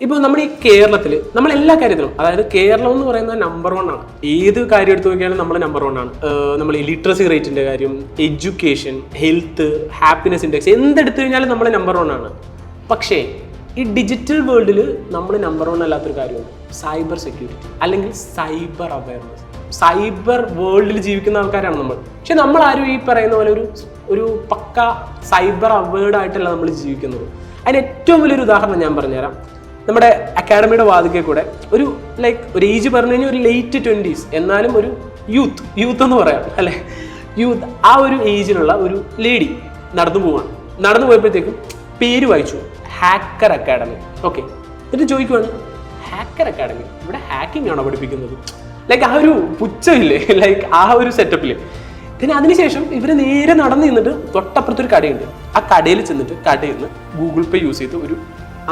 ഇപ്പോൾ നമ്മുടെ ഈ കേരളത്തിൽ നമ്മൾ എല്ലാ കാര്യത്തിലും, അതായത് കേരളം എന്ന് പറയുന്നത് നമ്പർ 1 ആണ്. ഏത് കാര്യം എടുത്തു നോക്കിയാലും നമ്മൾ നമ്പർ 1 ആണ്. നമ്മൾ ഈ ലിറ്ററസി റേറ്റിന്റെ കാര്യം, എഡ്യൂക്കേഷൻ, ഹെൽത്ത്, ഹാപ്പിനെസ് ഇൻഡെക്സ് എന്തെടുത്തു കഴിഞ്ഞാലും നമ്മൾ നമ്പർ 1 ആണ്. പക്ഷേ ഈ ഡിജിറ്റൽ വേൾഡിൽ നമ്മൾ നമ്പർ 1 അല്ലാത്തൊരു കാര്യമുണ്ട്, സൈബർ സെക്യൂരിറ്റി അല്ലെങ്കിൽ സൈബർ അവയർനെസ്. സൈബർ വേൾഡിൽ ജീവിക്കുന്ന ആൾക്കാരാണ് നമ്മൾ. പക്ഷെ നമ്മൾ ആരും ഈ പറയുന്ന പോലെ ഒരു പക്ക സൈബർ അവയർഡ് ആയിട്ടല്ല നമ്മൾ ജീവിക്കുന്നത്. അതിന് ഏറ്റവും വലിയൊരു ഉദാഹരണം ഞാൻ പറഞ്ഞുതരാം. നമ്മുടെ അക്കാഡമിയുടെ വാതിക്കെ കൂടെ ഒരു ഏജ് പറഞ്ഞു കഴിഞ്ഞാൽ ഒരു ലേറ്റ് 20s, എന്നാലും ഒരു യൂത്ത് എന്ന് പറയാം അല്ലെ, യൂത്ത്, ആ ഒരു ഏജിലുള്ള ഒരു ലേഡി നടന്നു പോയപ്പോഴത്തേക്കും പേര് വായിച്ചു, ഹാക്കർ അക്കാഡമി. ഓക്കെ, എന്നിട്ട് ചോദിക്കുവാണ്, ഹാക്കർ അക്കാഡമി, ഇവിടെ ഹാക്കിംഗ് ആണോ പഠിപ്പിക്കുന്നത്? ആ ഒരു പുച്ഛമില്ലേ, ആ ഒരു സെറ്റപ്പില്. പിന്നെ അതിനുശേഷം ഇവർ നേരെ നടന്നു നിന്നിട്ട് തൊട്ടപ്പുറത്തൊരു കടയുണ്ട്. ആ കടയിൽ ചെന്നിട്ട് കടയിൽ നിന്ന് ഗൂഗിൾ പേ യൂസ് ചെയ്ത് ഒരു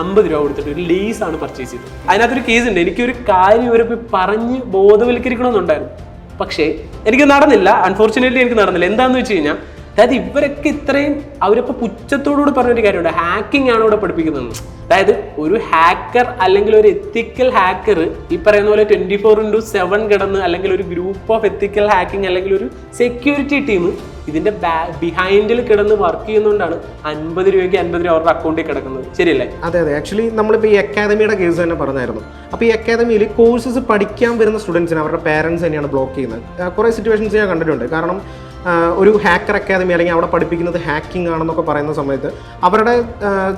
50 രൂപ കൊടുത്തിട്ട് ഒരു ലേസ് ആണ് പർച്ചേസ് ചെയ്തത്. അതിനകത്തൊരു കേസ് ഉണ്ട്. എനിക്കൊരു കാര്യം ഇവരെ പോയി പറഞ്ഞ് ബോധവൽക്കരിക്കണമെന്നുണ്ടായിരുന്നു, പക്ഷേ എനിക്ക് നടന്നില്ല. അൺഫോർച്ചുനേറ്റ്ലി എനിക്ക് നടന്നില്ല. എന്താണെന്ന് വെച്ച് കഴിഞ്ഞാൽ, അതായത് ഇവരൊക്കെ ഇത്രയും അവരപ്പോൾ പുച്ഛത്തോടുകൂടി പറഞ്ഞൊരു കാര്യമുണ്ട്, ഹാക്കിംഗ് ആണ് ഇവിടെ പഠിപ്പിക്കുന്നത്. അതായത് ഒരു ഹാക്കർ അല്ലെങ്കിൽ ഒരു എത്തിക്കൽ ഹാക്കർ ഈ പറയുന്ന പോലെ 24/7 കിടന്ന്, അല്ലെങ്കിൽ ഒരു ഗ്രൂപ്പ് ഓഫ് എത്തിക്കൽ ഹാക്കിംഗ് അല്ലെങ്കിൽ ഒരു സെക്യൂരിറ്റി ടീം ഇതിന്റെ ബിഹൈൻഡിൽ കിടന്ന് വർക്ക് ചെയ്യുന്നതുകൊണ്ടാണ് 50 രൂപയ്ക്ക് 50 രൂപ അവരുടെ അക്കൗണ്ടിൽ കിടക്കുന്നത്. ശരിയല്ലേ? അതെ. ആക്ച്വലി നമ്മളിപ്പോൾ ഈ അക്കാദമിയുടെ കേസ് തന്നെ പറഞ്ഞായിരുന്നു. അപ്പോൾ ഈ അക്കാദമിയിൽ കോഴ്സസ് പഠിക്കാൻ വരുന്ന സ്റ്റുഡൻസിന് അവരുടെ പേരൻസ് തന്നെയാണ് ബ്ലോക്ക് ചെയ്യുന്നത്. കുറേ സിറ്റുവേഷൻസ് ഞാൻ കണ്ടിട്ടുണ്ട്. കാരണം ഒരു ഹാക്കർ അക്കാദമി അല്ലെങ്കിൽ അവിടെ പഠിപ്പിക്കുന്നത് ഹാക്കിംഗ് ആണെന്നൊക്കെ പറയുന്ന സമയത്ത് അവരുടെ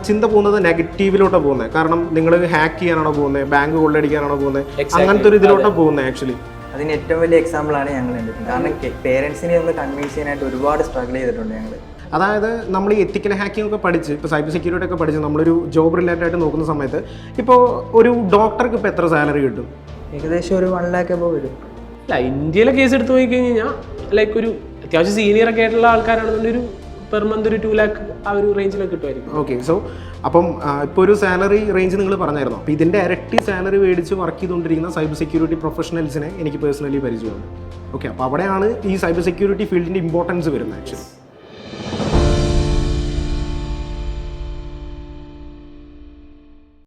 ചിന്ത പോകുന്നത് നെഗറ്റീവിലോട്ടാണ് പോകുന്നത്. കാരണം നിങ്ങൾ ഹാക്ക് ചെയ്യാനാണോ പോകുന്നത്, ബാങ്ക് കൊള്ളടിക്കാനാണോ പോകുന്നത്, അങ്ങനത്തെ ഒരു ഇതിലോട്ടാണ് പോകുന്നത്. ആക്ച്വലി അതിന് ഏറ്റവും വലിയ എക്സാമ്പിളാണ് ഞങ്ങൾ കണ്ടിട്ടുള്ളത്. കാരണം പേരൻസിനെ ഒന്ന് കൺവിൻസ് ചെയ്യാനായിട്ട് ഒരുപാട് സ്ട്രഗിൾ ചെയ്തിട്ടുണ്ട് ഞങ്ങൾ. അതായത് നമ്മൾ ഈ എത്തിക്കൽ ഹാക്കിംഗ് ഒക്കെ പഠിച്ച്, ഇപ്പോൾ സൈബർ സെക്യൂരിറ്റി ഒക്കെ പഠിച്ച് നമ്മളൊരു ജോബ് റിലേറ്റഡ് ആയിട്ട് നോക്കുന്ന സമയത്ത് ഇപ്പോൾ ഒരു ഡോക്ടർക്ക് ഇപ്പോൾ എത്ര സാലറി കിട്ടും? ഏകദേശം ഒരു 1 lakh above വരും. ഇന്ത്യയിലെ കേസ് എടുത്ത് നോക്കി കഴിഞ്ഞാൽ ഒരു അത്യാവശ്യം സീനിയർ ഒക്കെ ആയിട്ടുള്ള ആൾക്കാരാണെന്നുണ്ടെങ്കിൽ ഒരു പെർ മന്ത് ഒരു 2 lakh ആ ഒരു റേഞ്ചിലൊക്കെ കിട്ടുമായിരിക്കും. ഓക്കെ, സോ അപ്പം ഇപ്പോൾ ഒരു സാലറി റേഞ്ച് നിങ്ങൾ പറഞ്ഞായിരുന്നു. അപ്പോൾ ഇതിൻ്റെ ഇരട്ടി സാലറി മേടിച്ച് വർക്ക് ചെയ്തുകൊണ്ടിരിക്കുന്ന സൈബർ സെക്യൂരിറ്റി പ്രൊഫഷണൽസിനെ എനിക്ക് പേഴ്സണലി പരിചയമുണ്ട്. ഓക്കെ, അപ്പോൾ അവിടെയാണ് ഈ സൈബർ സെക്യൂരിറ്റി ഫീൽഡിൻ്റെ ഇമ്പോർട്ടൻസ് വരുന്നത് ആക്ച്വലി.